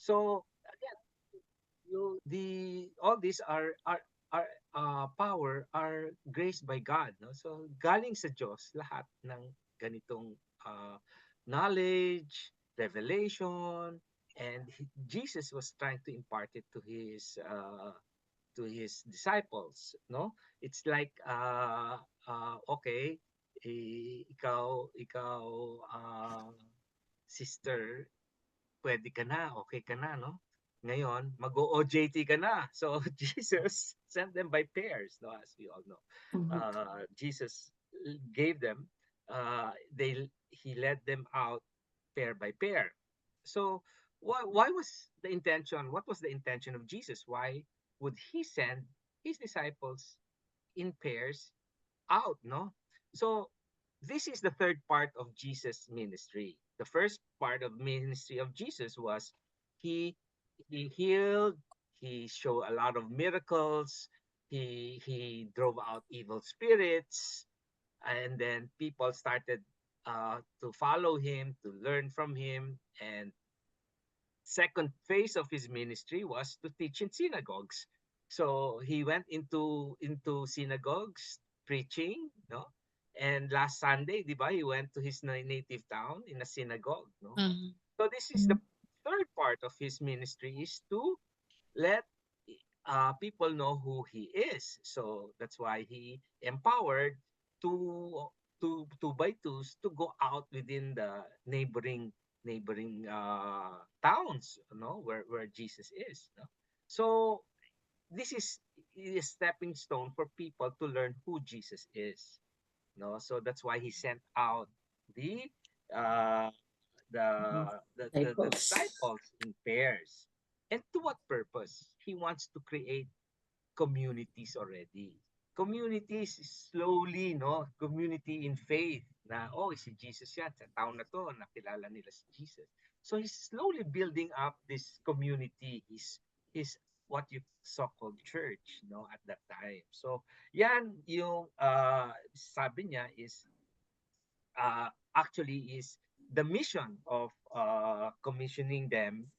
So again, all these are power are graced by God, no? So galing sa Diyos lahat ng ganitong knowledge, revelation, and Jesus was trying to impart it to his disciples, no? It's like okay, ikaw sister, pwede ka na, okay ka na, no? Ngayon, mag-o-OJT ka na. So, Jesus sent them by pairs, no? As we all know. Mhm. Jesus gave them, he led them out pair by pair. So, why was the intention? What was the intention of Jesus? Why would he send his disciples in pairs out, no? So this is the third part of Jesus' ministry. The first part of ministry of Jesus was he he healed, he showed a lot of miracles, he drove out evil spirits, and then people started to follow him, to learn from him, and second phase of his ministry was to teach in synagogues. So he went into synagogues preaching, no? And last Sunday, di ba, he went to his native town in a synagogue, no? Mhm. So this is the third part of his ministry is to let people know who he is. So that's why he empowered two by twos to go out within the neighboring towns, you know, where Jesus is. No? So this is a stepping stone for people to learn who Jesus is. No, so that's why he sent out the uh, the Disciples. disciples in pairs. And to what purpose? He wants to create communities already. Communities slowly, no? Community in faith na, oh, si Jesus yan. Sa town na to, nakilala nila si Jesus. So he's slowly building up this community, his what you so-called church, no, at that time. So, yan yung sabi niya is actually is the mission of commissioning them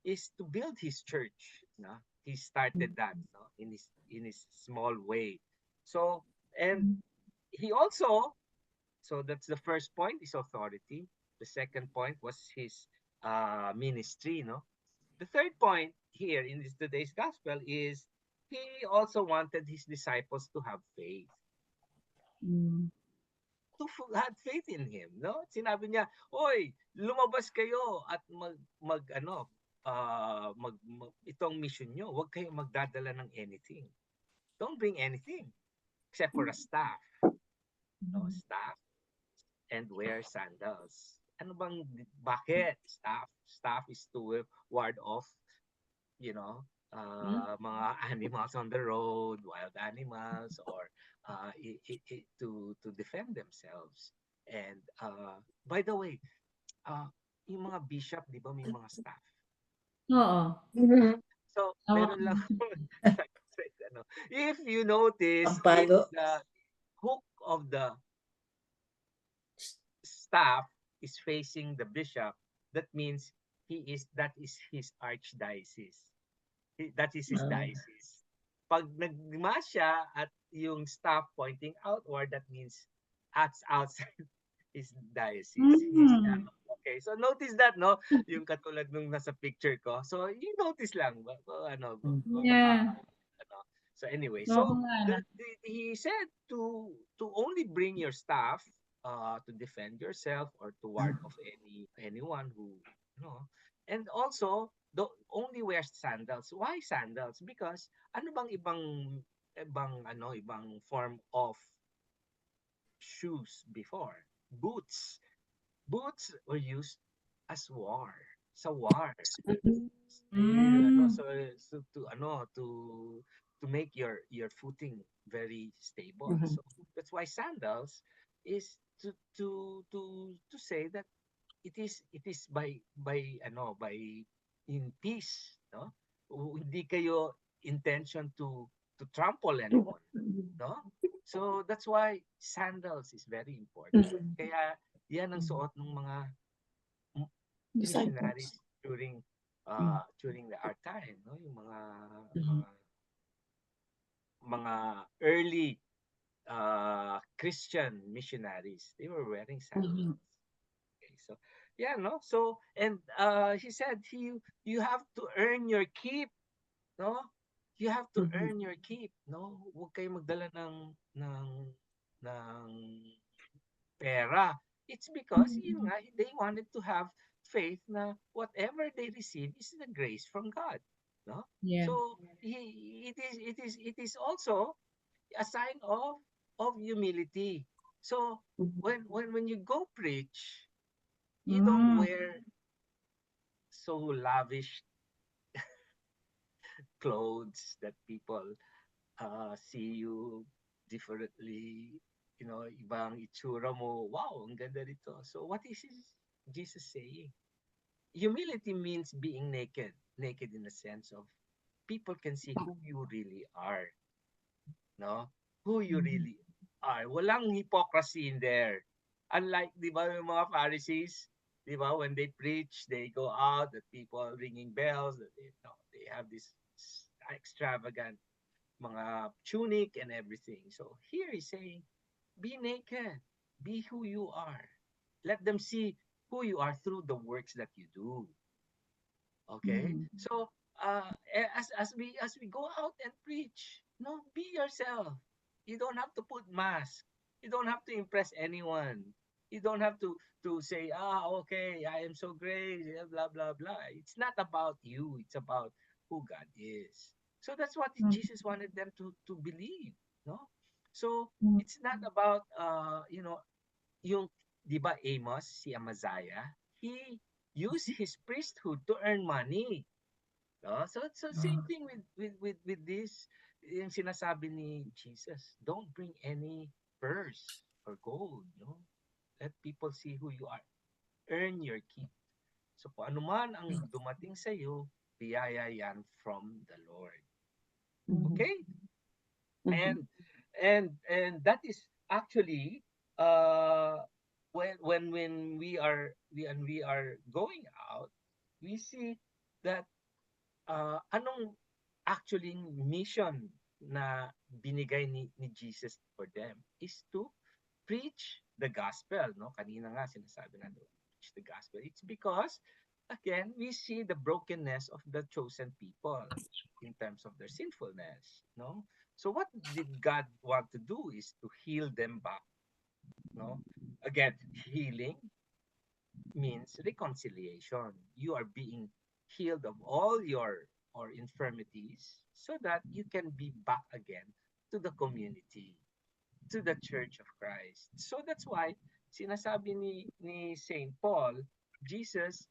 is to build his church. No? He started that, no? In his small way. So and he also, so that's the first point, is authority. The second point was his ministry. No, the third point here in this today's gospel is he also wanted his disciples to have faith, Mm. had faith in him, no? Sinabi niya, "Oy, lumabas kayo at mag ano, itong mission niyo, huwag kayong magdadala ng anything. Don't bring anything except for a staff, no? Staff and wear sandals." Ano bang bakit staff? Staff is to ward off, you know, mga animals on the road, wild animals, or to defend themselves. And by the way, uh, yung mga bishop, di ba, may mga staff. Oo. Mhm. So, Oo. meron lang, ano, if you notice, if Pampalo. the hook of the staff is facing the bishop, that means that is his archdiocese. That is his Oo. diocese. Pag nagmas siya at yung staff pointing outward, that means acts outside his diocese. His, Mm. okay, so notice that, no? Yung katulad nung nasa picture ko. So, you notice lang. Baka, Yeah. ano. So, anyway. Oo So, nga, no? he said to only bring your staff to defend yourself or to ward off anyone who, you know. And also, only wear sandals. Why sandals? Because ano bang ibang form of shoes before? Boots. Boots were used as war. Sa war. Mm. So to make your footing very stable. Mhm. So that's why sandals is to say that it is by in peace, no? Hindi kayo intention to trample anyone, no? So that's why sandals is very important. Mhm. Kaya yan ang suot ng mga Disciples. missionaries during during our time, no? Yung Mhm. mga early Christian missionaries, they were wearing sandals. Mhm. Okay, so yeah, no. So and he said you have to earn your keep, no? You have to Mhm. earn your keep, no? Huwag kayong magdala ng pera. It's because yun nga, they wanted to have faith na whatever they receive is the grace from God, no? Yeah. So it is also a sign of humility. So Mhm. when you go preach, you don't Mm. wear so lavish clothes that people see you differently. Ibang itsura mo. Wow, ang ganda nito. So what is Jesus saying? Humility means being naked. Naked in the sense of people can see who you really are. No? Who you Mhm. really are. Walang hypocrisy in there. Unlike, di ba, yung mga Pharisees, di ba, when they preach, they go out, the people ringing bells, that they have this extravagant mga tunic and everything. So here he's saying, be naked, be who you are. Let them see who you are through the works that you do. Okay? Mhm. So as we go out and preach, no, be yourself. You don't have to put mask. You don't have to impress anyone. You don't have to say, okay, I am so great, blah blah blah. It's not about you. It's about who God is. So that's what Mhm. Jesus wanted them to believe, no? So Mhm. it's not about yung 'di ba Amos, si Amaziah, he used his priesthood to earn money. No? So same Ah. thing with this, yung sinasabi ni Jesus, don't bring any purse or gold, no? Let people see who you are. Earn your keep. So kung ano man ang dumating sa iyo, biyaya yan from the Lord. Mhm. Okay? Mhm. And that is actually uh when we are going out, we see that anong actually mission na binigay ni Jesus for them is to preach the gospel, no? Kanina nga sinasabi natin, preach the gospel. It's because again, we see the brokenness of the chosen people in terms of their sinfulness, no? So what did God want to do is to heal them back, no? Again, healing means reconciliation. You are being healed of all your or infirmities so that you can be back again to the community, to the Church of Christ. So that's why sinasabi ni Saint Paul, Jesus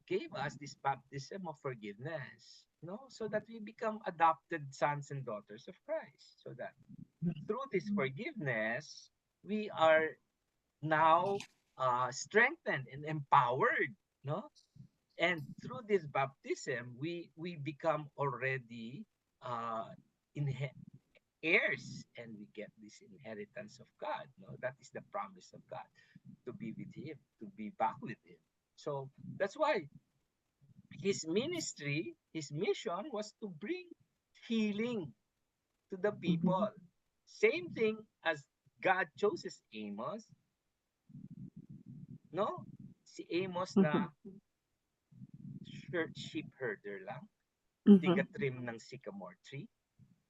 gave us this baptism of forgiveness, no, so that we become adopted sons and daughters of Christ. So that through this forgiveness, we are now strengthened and empowered, no? And through this baptism, we become already uh, inhe- heirs, and we get this inheritance of God. No, that is the promise of God, to be with Him, to be back with Him. So that's why his ministry, his mission was to bring healing to the people. Mhm. Same thing as God chose Amos, no? Si Amos Mhm. na sheep herder lang, Mhm. tiga-trim ng sycamore tree,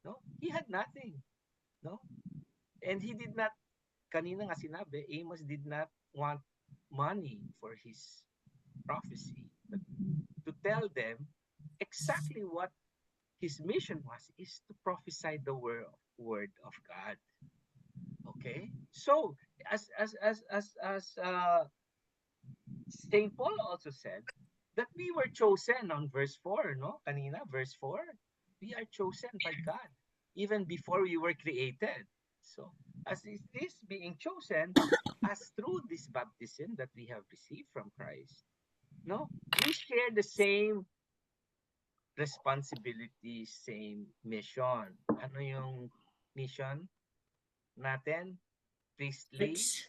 no? He had nothing, no? And he did not, kanina nga sinabi, Amos did not want money for his prophecy, but to tell them exactly what his mission was, is to prophesy the word of God. Okay? So, as Saint Paul also said that we were chosen on verse 4, no? Kanina, verse 4. We are chosen by God even before we were created. So, as is this being chosen, as through this baptism that we have received from Christ, no? We share the same responsibility, same mission. Ano yung mission natin? Priestly, Let's.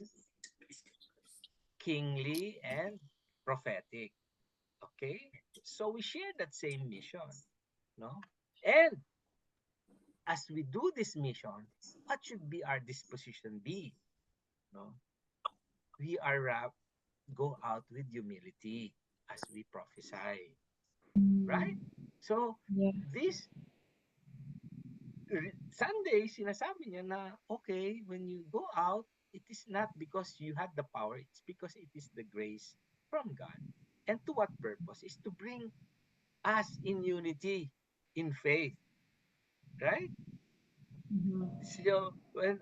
kingly, and prophetic. Okay? So we share that same mission, no? And as we do this mission, what should be our disposition be? No? We are go out with humility as we prophesy, right? So Yeah. this Sunday, sinasabi niya na, okay, when you go out, it is not because you had the power, it's because it is the grace from God. And to what purpose? Is to bring us in unity, in faith, right? Mhm. So, when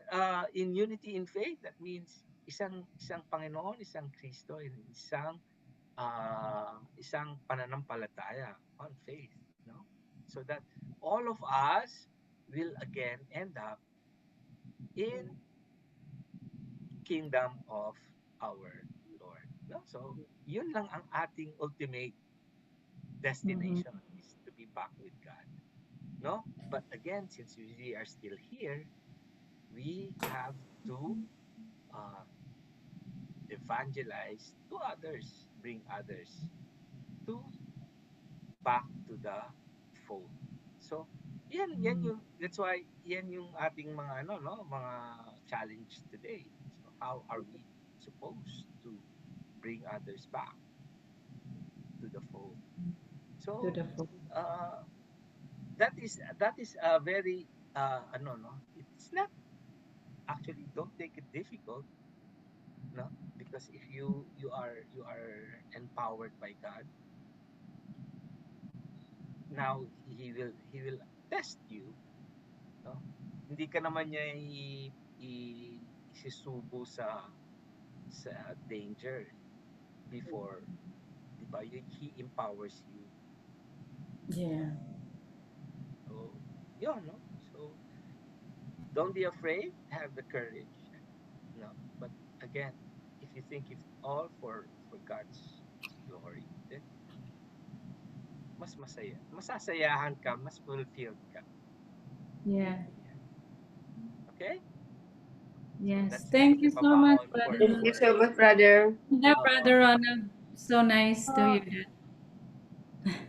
in unity in faith, that means isang Panginoon, isang Kristo, and isang pananampalataya on faith, no? So that all of us will again end up in kingdom of our Lord. No? So, yun lang ang ating ultimate Mhm. destination is to be back with God. No? But again, since we are still here, we have to uh, evangelize to others, bring others to back to the fold. So, yan Mhm. yung, that's why, yan yung ating mga, ano, no, mga challenge today. So, how are we supposed to bring others back to the fold? To So, the full. uh, that is a very, ano, no, it's not actually, don't take it difficult, no, because if you are empowered by God, now he will test you, no? Hindi ka naman niya isisubo sa danger before, 'di ba? He empowers you. Yeah. So, yun, no? So, don't be afraid, have the courage, no? But again, if you think it's all for God's glory, then mas masaya. Masasayahan ka, mas fulfilled ka. Yeah. Okay? So Yes. that's Thank you so much, mababaon for Brother. Thank you so much, brother. Yeah, Oo. Brother Ronald. So nice to hear that.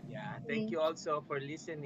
Yeah, thank you also for listening.